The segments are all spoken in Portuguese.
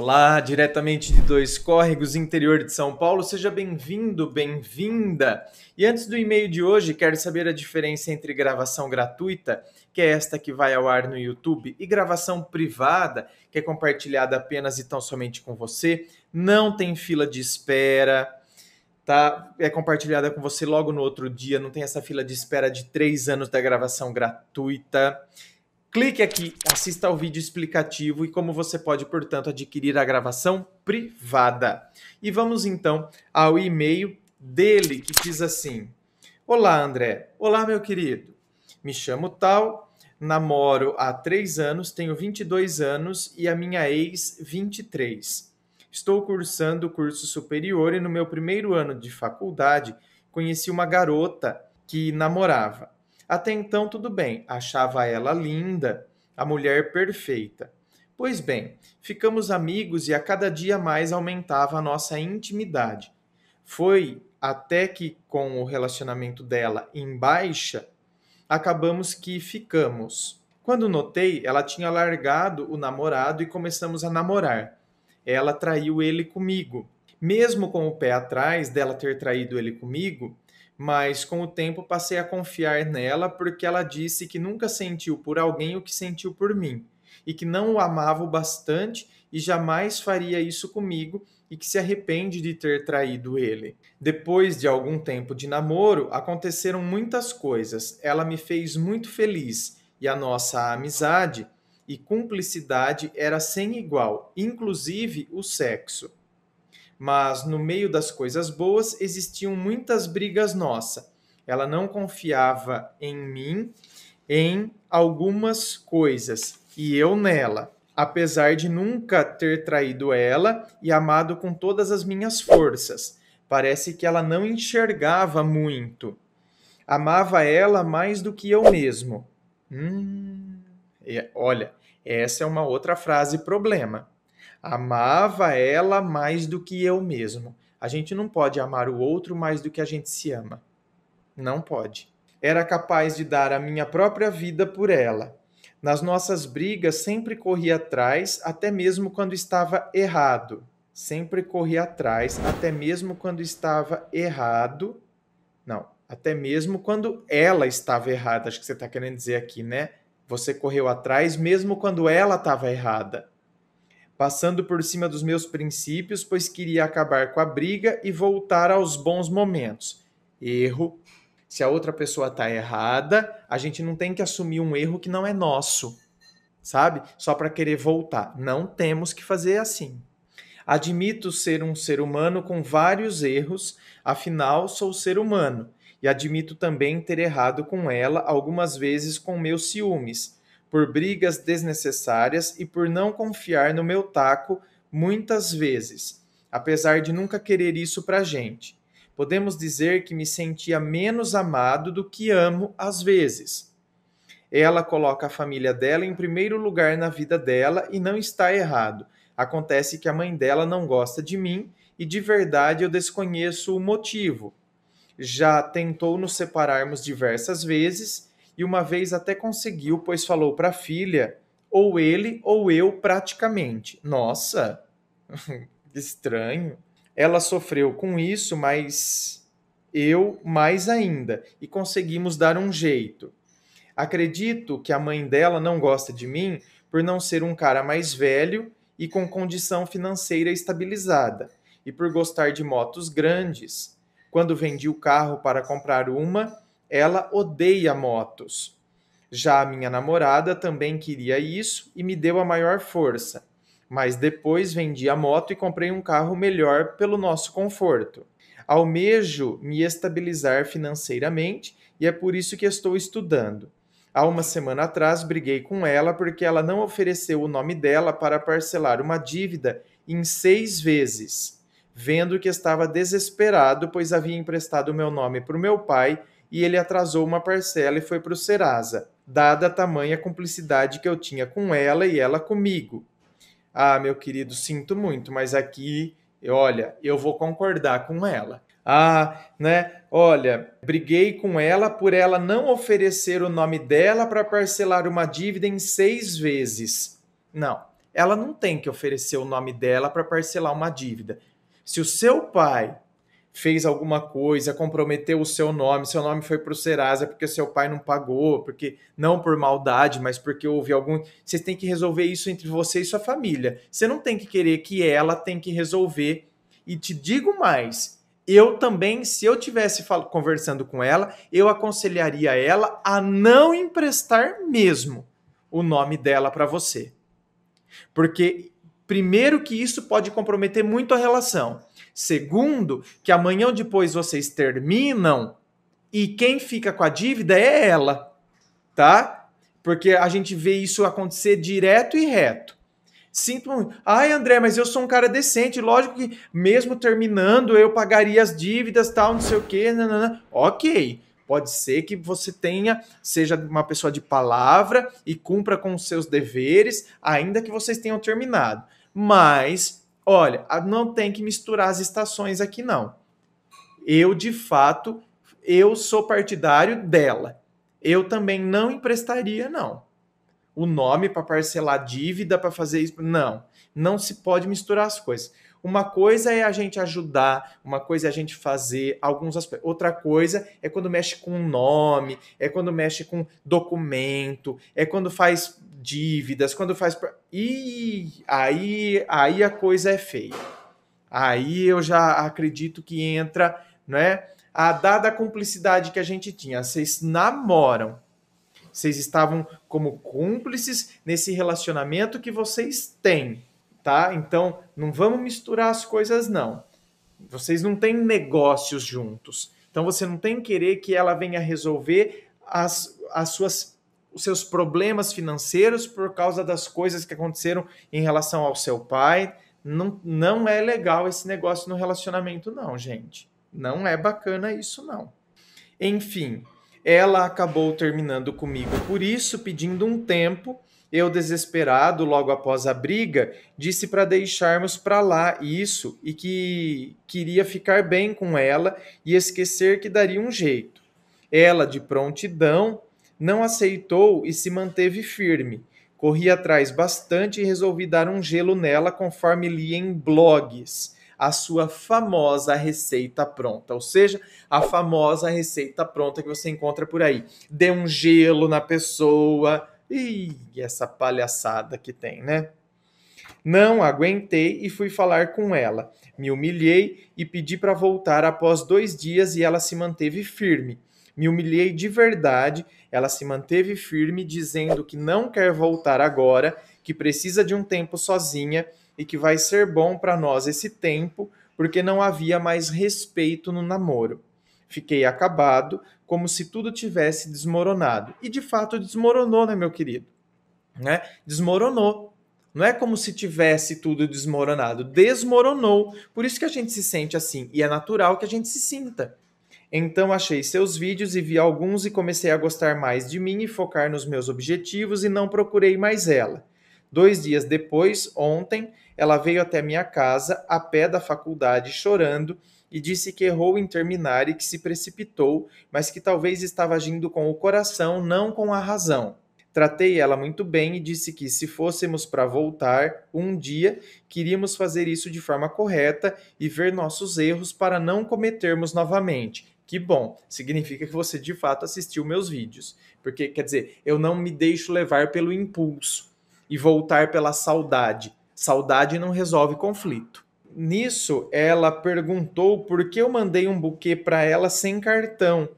Olá, diretamente de Dois Córregos, interior de São Paulo. Seja bem-vindo, bem-vinda. E antes do e-mail de hoje, quero saber a diferença entre gravação gratuita, que é esta que vai ao ar no YouTube, e gravação privada, que é compartilhada apenas e tão somente com você. Não tem fila de espera, tá? É compartilhada com você logo no outro dia, não tem essa fila de espera de 3 anos da gravação gratuita. Clique aqui, assista ao vídeo explicativo e como você pode, portanto, adquirir a gravação privada. E vamos então ao e-mail dele que diz assim: Olá, André. Olá, meu querido. Me chamo tal, namoro há 3 anos, tenho 22 anos e a minha ex 23. Estou cursando o curso superior e no meu primeiro ano de faculdade conheci uma garota que namorava. Até então, tudo bem, achava ela linda, a mulher perfeita. Pois bem, ficamos amigos e a cada dia mais aumentava a nossa intimidade. Foi até que, com o relacionamento dela em baixa, acabamos que ficamos. Quando notei, ela tinha largado o namorado e começamos a namorar. Ela traiu ele comigo. Mesmo com o pé atrás dela ter traído ele comigo, mas com o tempo passei a confiar nela porque ela disse que nunca sentiu por alguém o que sentiu por mim, e que não o amava o bastante e jamais faria isso comigo e que se arrepende de ter traído ele. Depois de algum tempo de namoro, aconteceram muitas coisas. Ela me fez muito feliz e a nossa amizade e cumplicidade era sem igual, inclusive o sexo. Mas no meio das coisas boas existiam muitas brigas nossas. Ela não confiava em mim em algumas coisas e eu nela, apesar de nunca ter traído ela e amado com todas as minhas forças. Parece que ela não enxergava muito. Amava ela mais do que eu mesmo. Olha, essa é uma outra frase problema. Amava ela mais do que eu mesmo. A gente não pode amar o outro mais do que a gente se ama. Não pode. Era capaz de dar a minha própria vida por ela. Nas nossas brigas, sempre corria atrás, até mesmo quando estava errado. Sempre corria atrás, até mesmo quando estava errado. Não, até mesmo quando ela estava errada. Acho que você está querendo dizer aqui, né? Você correu atrás mesmo quando ela estava errada. Passando por cima dos meus princípios, pois queria acabar com a briga e voltar aos bons momentos. Erro. Se a outra pessoa está errada, a gente não tem que assumir um erro que não é nosso, sabe? Só para querer voltar. Não temos que fazer assim. Admito ser um ser humano com vários erros, afinal sou ser humano. E admito também ter errado com ela algumas vezes com meus ciúmes, por brigas desnecessárias e por não confiar no meu taco muitas vezes, apesar de nunca querer isso pra gente. Podemos dizer que me sentia menos amado do que amo às vezes. Ela coloca a família dela em primeiro lugar na vida dela e não está errado. Acontece que a mãe dela não gosta de mim e de verdade eu desconheço o motivo. Já tentou nos separarmos diversas vezes e uma vez até conseguiu, pois falou para a filha, ou ele ou eu praticamente. Nossa, que estranho. Ela sofreu com isso, mas eu mais ainda, e conseguimos dar um jeito. Acredito que a mãe dela não gosta de mim por não ser um cara mais velho e com condição financeira estabilizada, e por gostar de motos grandes. Quando vendi o carro para comprar uma, ela odeia motos. Já a minha namorada também queria isso e me deu a maior força. Mas depois vendi a moto e comprei um carro melhor pelo nosso conforto. Almejo me estabilizar financeiramente e é por isso que estou estudando. Há uma semana atrás briguei com ela porque ela não ofereceu o nome dela para parcelar uma dívida em 6 vezes, vendo que estava desesperado, pois havia emprestado meu nome para o meu pai e ele atrasou uma parcela e foi para o Serasa, dada a tamanha cumplicidade que eu tinha com ela e ela comigo. Ah, meu querido, sinto muito, mas aqui, olha, eu vou concordar com ela. Ah, né? Olha, briguei com ela por ela não oferecer o nome dela para parcelar uma dívida em 6 vezes. Não, ela não tem que oferecer o nome dela para parcelar uma dívida. Se o seu pai fez alguma coisa, comprometeu o seu nome foi para o Serasa porque seu pai não pagou, porque não por maldade, mas porque houve algum... Vocês têm que resolver isso entre você e sua família. Você não tem que querer que ela tem que resolver. E te digo mais, eu também, se eu tivesse conversando com ela, eu aconselharia ela a não emprestar mesmo o nome dela para você. Porque, primeiro, que isso pode comprometer muito a relação. Segundo, que amanhã ou depois vocês terminam e quem fica com a dívida é ela, tá? Porque a gente vê isso acontecer direto e reto. Sinto muito. Ai, André, mas eu sou um cara decente. Lógico que mesmo terminando eu pagaria as dívidas, tal, não sei o quê. Nanana. Ok. Pode ser que você seja uma pessoa de palavra e cumpra com os seus deveres, ainda que vocês tenham terminado. Mas, olha, não tem que misturar as estações aqui, não. Eu, de fato, eu sou partidário dela. Eu também não emprestaria, não. O nome para parcelar dívida, para fazer isso. Não, não se pode misturar as coisas. Uma coisa é a gente ajudar, uma coisa é a gente fazer alguns aspectos. Outra coisa é quando mexe com nome, é quando mexe com documento, é quando faz dívidas, quando faz... E aí a coisa é feia. Aí eu já acredito que entra, né, a dada cumplicidade que a gente tinha. Vocês namoram. Vocês estavam como cúmplices nesse relacionamento que vocês têm, tá? Então, não vamos misturar as coisas, não. Vocês não têm negócios juntos. Então, você não tem que querer que ela venha resolver os seus problemas financeiros por causa das coisas que aconteceram em relação ao seu pai. Não é legal esse negócio no relacionamento, não, gente. Não é bacana isso, não. Enfim, ela acabou terminando comigo por isso, pedindo um tempo. Eu, desesperado, logo após a briga, disse para deixarmos para lá isso e que queria ficar bem com ela e esquecer que daria um jeito. Ela, de prontidão, não aceitou e se manteve firme. Corri atrás bastante e resolvi dar um gelo nela conforme li em blogs a sua famosa receita pronta, ou seja, a famosa receita pronta que você encontra por aí. Dê um gelo na pessoa. E essa palhaçada que tem, né? Não aguentei e fui falar com ela. Me humilhei e pedi para voltar após 2 dias e ela se manteve firme. Me humilhei de verdade, ela se manteve firme, dizendo que não quer voltar agora, que precisa de um tempo sozinha e que vai ser bom para nós esse tempo, porque não havia mais respeito no namoro. Fiquei acabado, como se tudo tivesse desmoronado. E de fato desmoronou, né, meu querido? Né? Desmoronou. Não é como se tivesse tudo desmoronado. Desmoronou. Por isso que a gente se sente assim. E é natural que a gente se sinta. Então achei seus vídeos e vi alguns e comecei a gostar mais de mim e focar nos meus objetivos e não procurei mais ela. 2 dias depois, ontem, ela veio até minha casa, a pé da faculdade, chorando, e disse que errou em terminar e que se precipitou, mas que talvez estava agindo com o coração, não com a razão. Tratei ela muito bem e disse que, se fôssemos para voltar um dia, queríamos fazer isso de forma correta e ver nossos erros para não cometermos novamente. Que bom, significa que você de fato assistiu meus vídeos. Porque, quer dizer, eu não me deixo levar pelo impulso e voltar pela saudade. Saudade não resolve conflito. Nisso, ela perguntou por que eu mandei um buquê para ela sem cartão.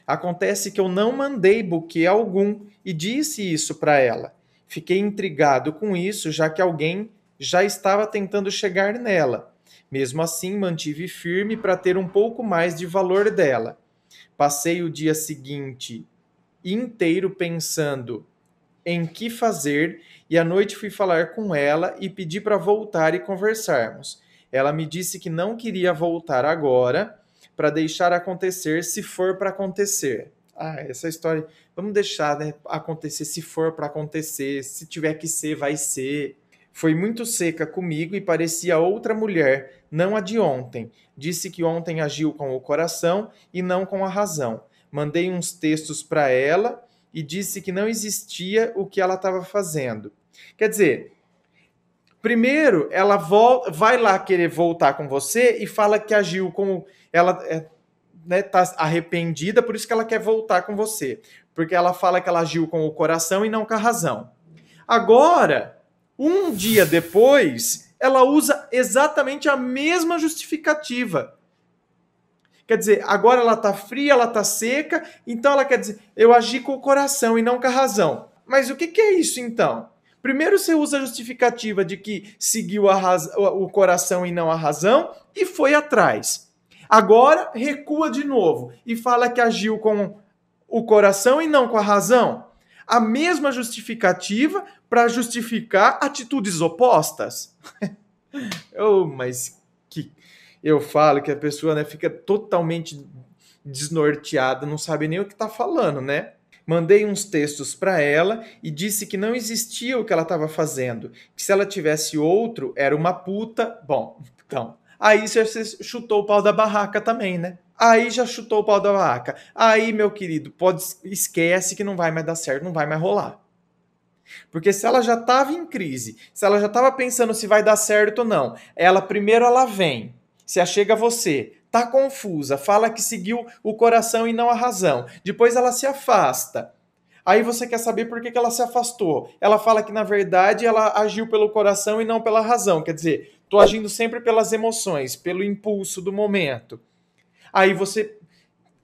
Acontece que eu não mandei buquê algum e disse isso para ela. Fiquei intrigado com isso, já que alguém já estava tentando chegar nela. Mesmo assim, mantive firme para ter um pouco mais de valor dela. Passei o dia seguinte inteiro pensando em que fazer e à noite fui falar com ela e pedi para voltar e conversarmos. Ela me disse que não queria voltar agora, para deixar acontecer se for para acontecer. Ah, essa história, vamos deixar, né, acontecer se for para acontecer, se tiver que ser, vai ser. Foi muito seca comigo e parecia outra mulher, não a de ontem. Disse que ontem agiu com o coração e não com a razão. Mandei uns textos para ela e disse que não existia o que ela estava fazendo. Quer dizer, Primeiro, ela vai lá querer voltar com você e fala que agiu como ela né, tá arrependida, por isso que ela quer voltar com você. Porque ela fala que ela agiu com o coração e não com a razão. Agora, um dia depois, ela usa exatamente a mesma justificativa. Quer dizer, agora ela tá fria, ela tá seca, então ela quer dizer, eu agi com o coração e não com a razão. Mas o que é isso então? Primeiro você usa a justificativa de que seguiu o coração e não a razão e foi atrás. Agora recua de novo e fala que agiu com o coração e não com a razão. A mesma justificativa para justificar atitudes opostas. Oh, mas que eu falo que a pessoa, né, fica totalmente desnorteada, não sabe nem o que está falando, né? Mandei uns textos para ela e disse que não existia o que ela estava fazendo, que se ela tivesse outro, era uma puta. Bom, então, aí você chutou o pau da barraca também, né? Aí já chutou o pau da barraca. Aí, meu querido, esquece que não vai mais dar certo, não vai mais rolar. Porque se ela já estava em crise, se ela já estava pensando se vai dar certo ou não, primeiro ela vem, se achega a você, tá confusa, fala que seguiu o coração e não a razão. Depois ela se afasta. Aí você quer saber por que ela se afastou. Ela fala que na verdade ela agiu pelo coração e não pela razão. Quer dizer, tô agindo sempre pelas emoções, pelo impulso do momento. Aí você,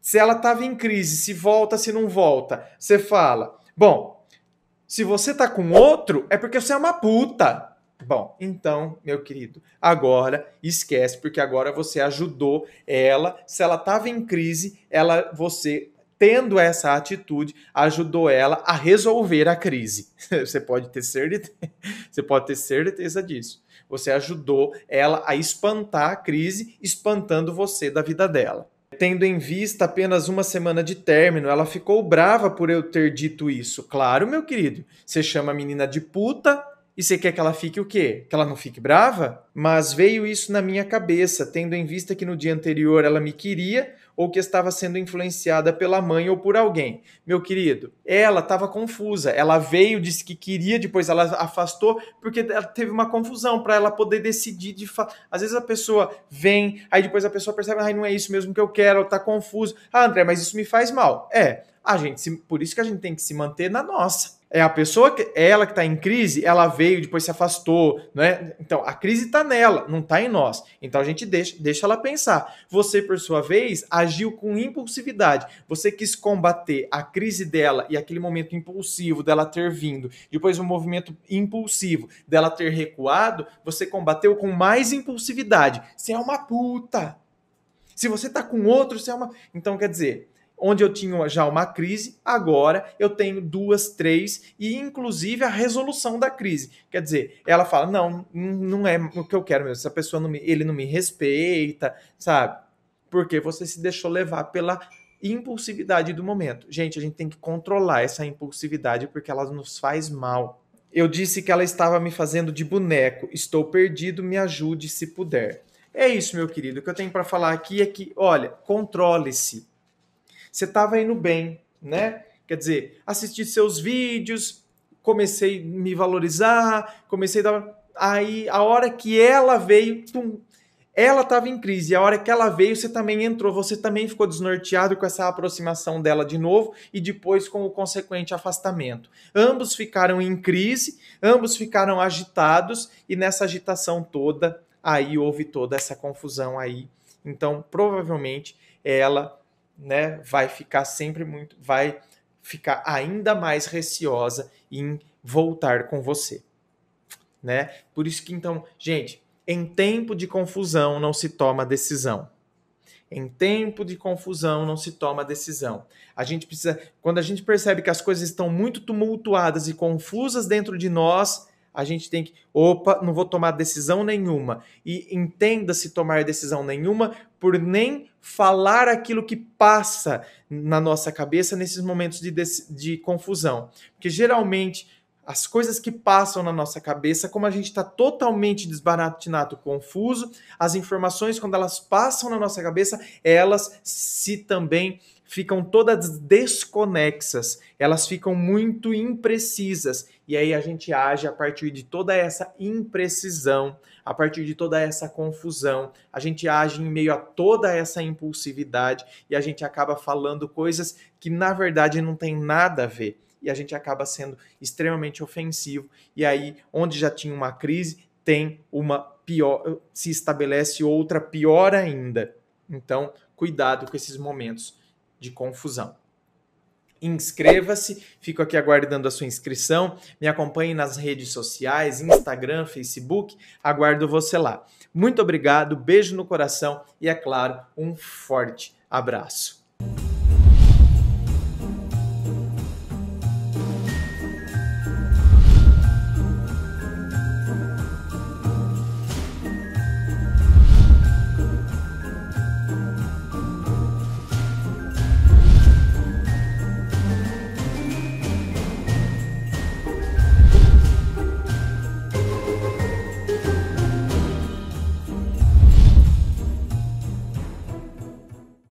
se ela estava em crise, se volta, se não volta, você fala, bom, se você tá com outro, é porque você é uma puta. Bom, então, meu querido, agora esquece, porque agora você ajudou ela. Se ela estava em crise, você, tendo essa atitude, ajudou ela a resolver a crise. Você pode ter certeza disso. Você ajudou ela a espantar a crise, espantando você da vida dela. Tendo em vista apenas uma semana de término, ela ficou brava por eu ter dito isso. Claro, meu querido, você chama a menina de puta e você quer que ela fique o quê? Que ela não fique brava? Mas veio isso na minha cabeça, tendo em vista que no dia anterior ela me queria ou que estava sendo influenciada pela mãe ou por alguém. Meu querido, ela estava confusa. Ela veio, disse que queria, depois ela afastou, porque ela teve uma confusão para ela poder decidir. Às vezes a pessoa vem, aí depois a pessoa percebe, não é isso mesmo que eu quero, ela tá confuso. André, mas isso me faz mal. Por isso que a gente tem que se manter na nossa. É a pessoa ela que está em crise, ela veio, depois se afastou, né? Então, a crise está nela, não está em nós. Então, a gente deixa ela pensar. Você, por sua vez, agiu com impulsividade. Você quis combater a crise dela e aquele momento impulsivo dela ter vindo, depois um movimento impulsivo dela ter recuado, você combateu com mais impulsividade. Você é uma puta. Se você tá com outro, você é uma... Então, quer dizer, onde eu tinha já uma crise, agora eu tenho 2, 3 e inclusive a resolução da crise. Quer dizer, ela fala, não é o que eu quero mesmo, essa pessoa ele não me respeita, sabe? Porque você se deixou levar pela impulsividade do momento. Gente, a gente tem que controlar essa impulsividade porque ela nos faz mal. Eu disse que ela estava me fazendo de boneco. Estou perdido, me ajude se puder. É isso, meu querido. O que eu tenho para falar aqui é que, olha, controle-se. Você estava indo bem, né? Quer dizer, assisti seus vídeos, comecei a me valorizar, comecei a dar... Aí, a hora que ela veio, ela estava em crise. E a hora que ela veio, você também entrou. Você também ficou desnorteado com essa aproximação dela de novo e depois com o consequente afastamento. Ambos ficaram em crise, ambos ficaram agitados e nessa agitação toda, aí houve toda essa confusão aí. Então, provavelmente, ela... né, vai ficar ainda mais receosa em voltar com você, né? Por isso que então, gente, em tempo de confusão não se toma decisão. Em tempo de confusão não se toma decisão. A gente precisa, quando a gente percebe que as coisas estão muito tumultuadas e confusas dentro de nós, a gente tem que, não vou tomar decisão nenhuma. E entenda-se tomar decisão nenhuma por nem falar aquilo que passa na nossa cabeça nesses momentos de confusão. Porque geralmente as coisas que passam na nossa cabeça, como a gente está totalmente desbaratinado, confuso, as informações, quando elas passam na nossa cabeça, elas se também ficam todas desconexas, elas ficam muito imprecisas, e aí a gente age a partir de toda essa imprecisão, a partir de toda essa confusão, a gente age em meio a toda essa impulsividade e a gente acaba falando coisas que na verdade não tem nada a ver. E a gente acaba sendo extremamente ofensivo, e aí onde já tinha uma crise, tem uma pior, se estabelece outra pior ainda. Então, cuidado com esses momentos de confusão. Inscreva-se, fico aqui aguardando a sua inscrição, me acompanhe nas redes sociais, Instagram, Facebook, aguardo você lá. Muito obrigado, beijo no coração e, é claro, um forte abraço.